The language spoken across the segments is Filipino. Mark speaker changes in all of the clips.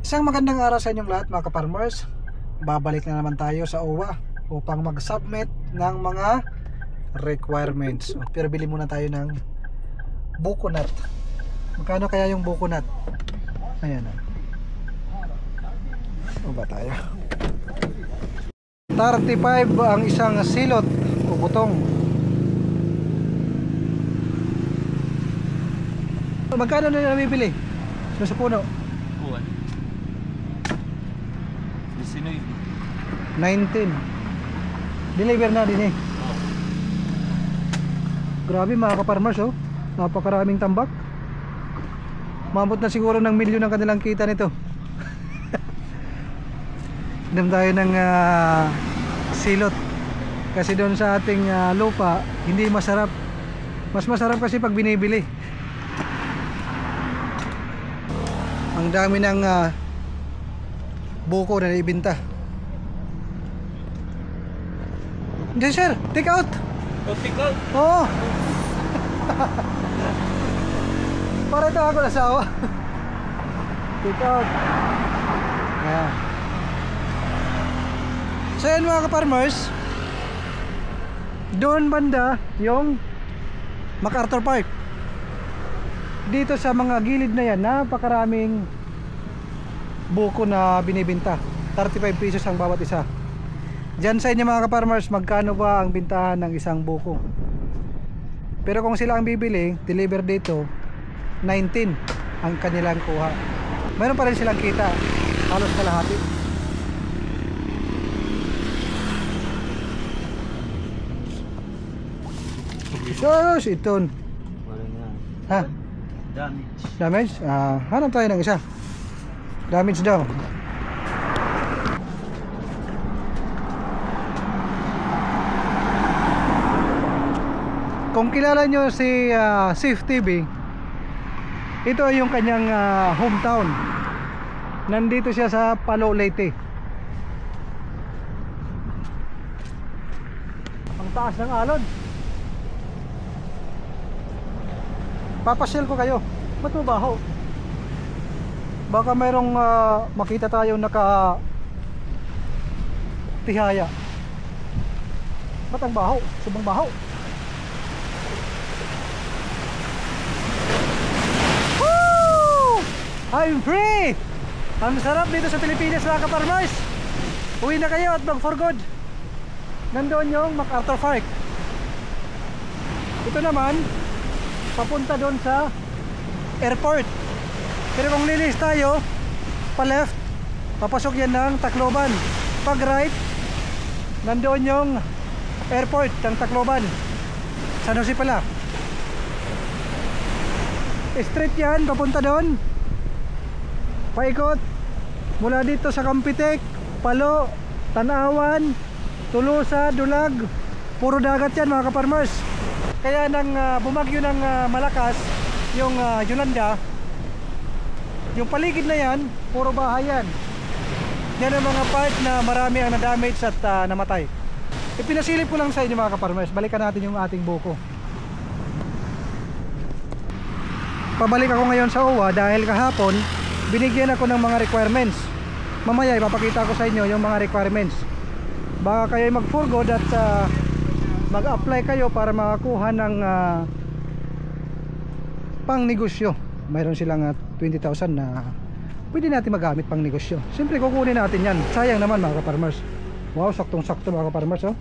Speaker 1: Isang magandang araw sa inyong lahat mga ka-farmers. Babalik na naman tayo sa OWA upang mag-submit ng mga requirements. Pero bili muna tayo ng buko nut. Magkano kaya yung buko nut? Ayan. O ba tayo? 35 ang isang silot o butong. Magkano na nabibili? Sa puno? 19. Deliver na din eh. Grabe mga ka-farmers oh. Napakaraming tambak. Maabot na siguro ng milyon ang kanilang kita nito. Inom tayo ng silot. Kasi doon sa ating lupa hindi masarap. Mas masarap kasi pag binibili. Ang dami ng buko na naibinta. Hindi sir, take out.
Speaker 2: Oh, take out?
Speaker 1: Oo. Para ito ako nasawa. Take out. Ayan. So yan mga ka-farmers, doon banda yung MacArthur Park. Dito sa mga gilid na yan, napakaraming buko na binibinta. 35 pesos ang bawat isa. Diyan sa inyo mga ka-farmers, magkano ba ang bintahan ng isang buko? Pero kung sila ang bibili, deliver dito 19 ang kanilang kuha. Meron pa rin silang kita, halos kalahati. Sus, iton. Ha?
Speaker 2: Damage.
Speaker 1: Damage? Hanap tayo ng isa. Damage daw. Kung kilala nyo si Sif TV, ito ay yung kanyang hometown. Nandito siya sa Palo Leyte. Ang taas ng alon. Papasyal ko kayo. Ba't mabaho? Baka mayroong makita tayo naka tihaya. Ba't ang baho? Subang baho. I'm free! Ang sarap dito sa Pilipinas mga ka-farmers. Uwi na kayo at mag for good. Nandoon yung MacArthur Park. Ito naman papunta doon sa airport. Pero kung lilis tayo pa left, papasok yan ng Tacloban. Pag right, nandoon yung airport ng Tacloban. San Jose pala. Straight yan, papunta doon. Paikot mula dito sa Campitek, Palo, Tanawan, Tolosa, Dulag. Puro dagat yan mga ka-farmers. Kaya nang bumagyo ng malakas yung Yolanda, yung paligid na yan, puro bahay yan. Yan ang mga part na marami ang na-damage at namatay. Ipinasilip ko lang sa inyo mga ka-farmers. Balikan natin yung ating buko. Pabalik ako ngayon sa OWA dahil kahapon binigyan ako ng mga requirements. Mamaya ipapakita ko sa inyo yung mga requirements. Baka kayo mag-forgood at mag-apply kayo para makakuha ng pang negosyo. Mayroon silang 20,000 na pwede natin magamit pang negosyo. Siyempre kukunin natin yan. Sayang naman mga ka-farmers. Wow, saktong sakto mga ka-farmers oh.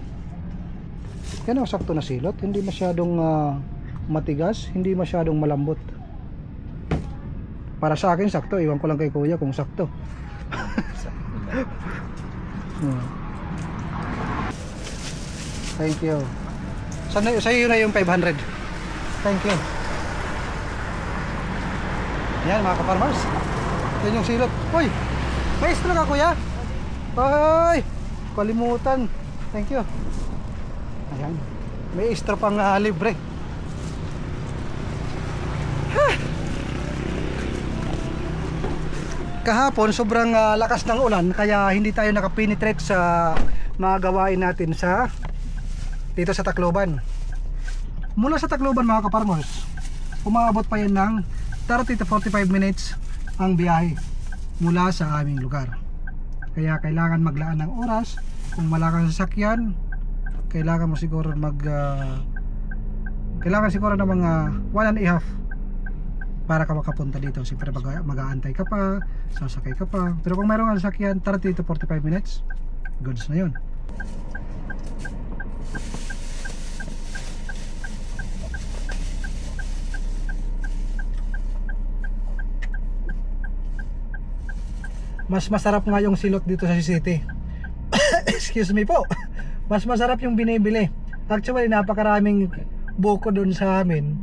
Speaker 1: Yan ang sakto na silot. Hindi masyadong matigas, hindi masyadong malambot. Para sa akin sakto, iwan ko lang kay kuya kung sakto. Thank you. Sa iyo na yung 500. Thank you. Yan mga ka-farmers. Yan yung silot. Uy, may extra ka kuya? Ay, kalimutan. Thank you. Ayan, may extra pang libre. Kahapon sobrang lakas ng ulan kaya hindi tayo nakapenetrate sa mga gawain natin sa dito sa Tacloban. Mula sa Tacloban mga ka-farmers, umaabot pa yan ng 30 to 45 minutes ang biyahe. mula sa aming lugar. Kaya kailangan maglaan ng oras. Kung wala kang sasakyan, kailangan mo siguro kailangan siguro ng mga 1.5 para ka makapunta dito. Siyempre mag-aantay ka pa, sasakay ka pa. Pero kung mayroong sasakyan, 30 to 45 minutes, goods na yun. Mas masarap nga yung silot dito sa City. Excuse me po. Mas masarap yung binibili. Actually, napakaraming buko doon sa amin.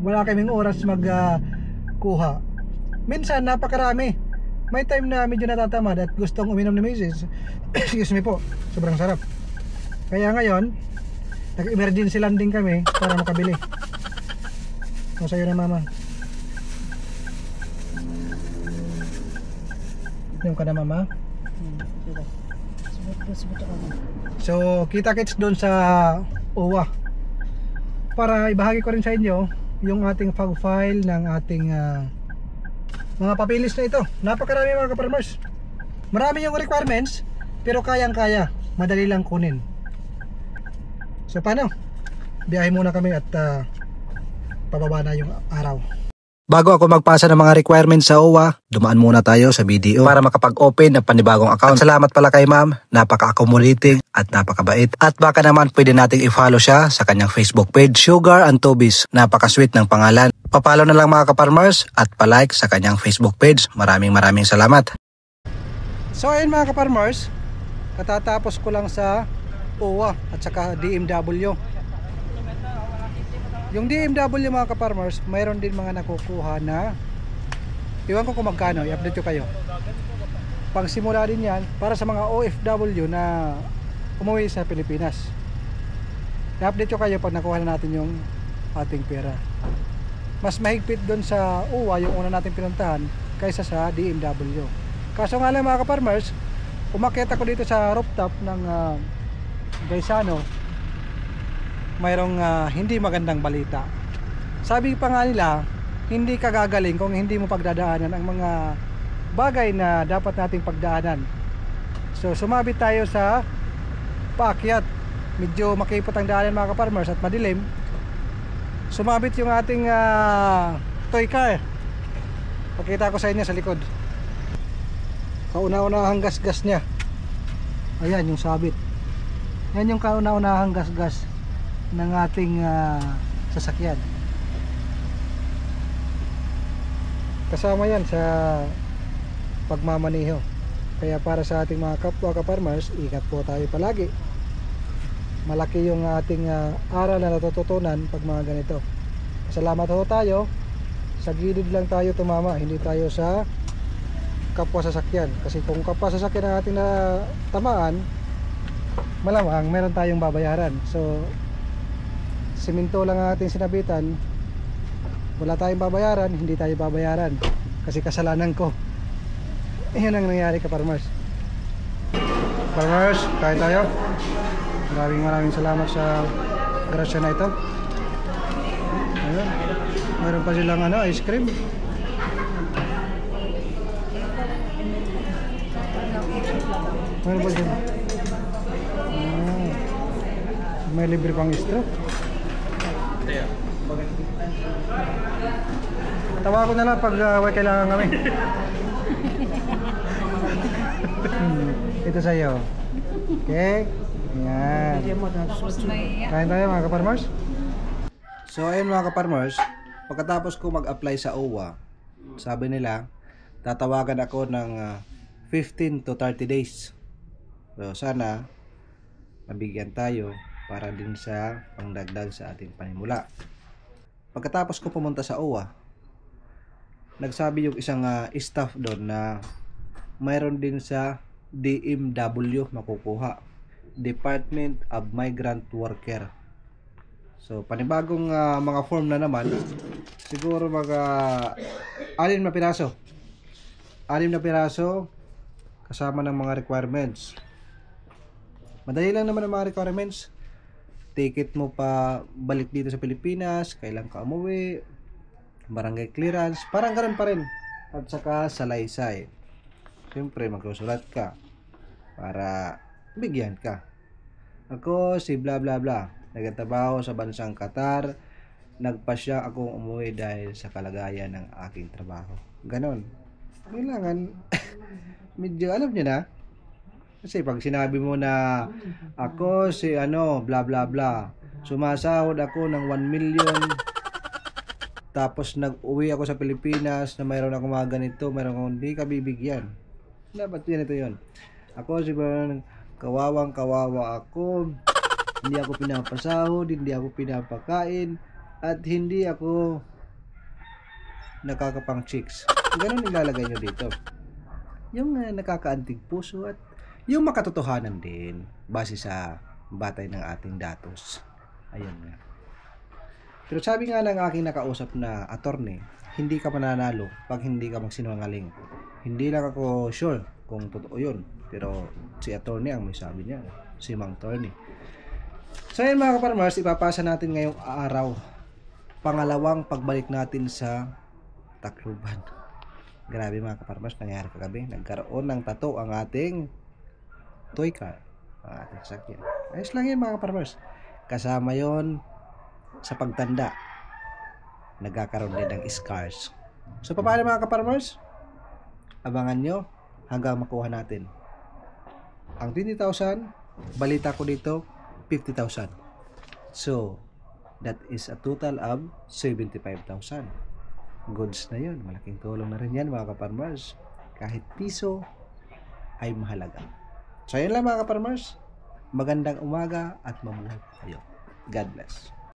Speaker 1: Wala kaming oras kuha. Minsan napakarami. May time na medyo natatamad at gustong uminom ni Mrs. Excuse me po. Sobrang sarap. Kaya ngayon, nag-emergency landing kami para makabili. O sa'yo na mama. Yung ka na mama. So kita-kits doon sa OWA. Para ibahagi ko rin sa inyo yung ating fog file ng ating mga papilis na ito. Napakarami mga ka-farmers. Marami yung requirements, pero kayang-kaya, madali lang kunin. So paano? Biyahe muna kami at pababa na yung araw. Bago ako magpasa ng mga requirements sa OWA, dumaan muna tayo sa BDO para makapag-open ng panibagong account. At salamat pala kay ma'am, napaka-accommodating at napakabait. At baka naman pwede nating i-follow siya sa kanyang Facebook page, Sugar and Tobies. Napaka-sweet ng pangalan. Papalo na lang mga ka-farmers at palike sa kanyang Facebook page. Maraming salamat. So ayun mga ka-farmers, katatapos ko lang sa OWA at saka DMW. Yung DMW mga ka-farmers, mayroon din mga nakukuha na, iwan ko kung magkano, i-update ko kayo. Pang simula din yan para sa mga OFW na umuwi sa Pilipinas. I-update ko kayo pag nakuha na natin yung ating pera. Mas mahigpit doon sa UWA yung una natin pinuntahan kaysa sa DMW. Kaso nga lang mga ka-farmers, umakyat ako dito sa rooftop ng Gaisano, mayroong hindi magandang balita. Sabi pa nga nila, hindi ka gagaling kung hindi mo pagdadaanan ang mga bagay na dapat nating pagdaanan. So sumabit tayo sa paakyat. Medyo makipot ang daanan mga ka-farmers at madilim. Sumabit yung ating toy car. Pakita ko sa inyo sa likod. Kauna-unahang gas-gas niya. Ayan yung sabit. Yan yung kauna-unahang gas-gas ng ating sasakyan. Kasama yan sa pagmamaneho. Kaya para sa ating mga kapwa ka-farmers, ingat po tayo palagi. Malaki yung ating aral na natututunan pag mga ganito. Salamat ho tayo. Sa gilid lang tayo tumama, hindi tayo sa kapwa sasakyan. Kasi kung kapwa sasakyan ang ating tamaan, malamang meron tayong babayaran. So siminto lang ang ating sinabitan, wala tayong babayaran, hindi tayo babayaran kasi kasalanan ko. Iyon ang nangyari ka-farmers. Farmers, kain tayo. Maraming salamat sa grasya na ito. Ayun. Meron pa silang ice cream. Meron pa sila. May libre pang straw. Tawa ko na lang pag kailangan kami. Ito sa'yo. Okay? Yan. Kain tayo mga ka-farmers. So ayun mga ka-farmers, pagkatapos ko mag-apply sa OWA, sabi nila tatawagan ako ng 15 to 30 days. So sana mabigyan tayo para din sa pangdagdag sa ating panimula. Pagkatapos ko pumunta sa OWA, nagsabi yung isang staff doon na mayroon din sa DMW makukuha, Department of Migrant Worker. So panibagong mga form na naman, siguro mga 6 na piraso. 6 na piraso kasama ng mga requirements. Madali lang naman ang mga requirements. Ticket mo pa balik dito sa Pilipinas, kailan ka umuwi, barangay clearance, parang ganun pa rin. At saka salaysay. siyempre magsusulat ka para bigyan ka. Ako si bla bla bla, nagtatrabaho sa bansang Qatar, nagpasya akong umuwi dahil sa kalagayan ng aking trabaho. Ganon. Kailangan, medyo alam nyo na. Kasi pag sinabi mo na ako si bla bla bla, sumasahod ako ng 1 million, tapos nag-uwi ako sa Pilipinas na mayroon ako mga ganito, mayroon akong hindi ka bibigyan. Dapat yan ito yun. Ako si kawawang kawawa ako, hindi ako pinapasahod, hindi ako pinapakain, at hindi ako nakakapang chicks. Ganun ilalagay nyo dito. Yung nakakaantig puso at yung makatotohanan din base sa batay ng ating datos. Ayun nga. Pero sabi nga ng aking nakausap na attorney, hindi ka mananalo pag hindi ka magsinungaling. Hindi lang ako sure kung totoo yun. Pero si attorney ang may sabi niya. Si Mang Attorney. So yun mga kaparmers, ipapasa natin ngayong araw. Pangalawang pagbalik natin sa Tacloban. Grabe mga kaparmers, nangyari kagabi. Nagkaroon ng tato ang ating toy car. Ang ating sakyan. Ayos lang yun mga kaparmers. Kasama yon sa pagtanda. Nagkakaroon din ng scars. So paano mga kaparmers? Abangan nyo hanggang makuha natin. Ang 20,000, balita ko dito, 50,000. So, that is a total of 75,000. Goods na yun. Malaking tulong na rin yan mga kaparmers. Kahit piso ay mahalaga. So, yun lang mga kaparmers. Magandang umaga at mabuhay kayo. God bless.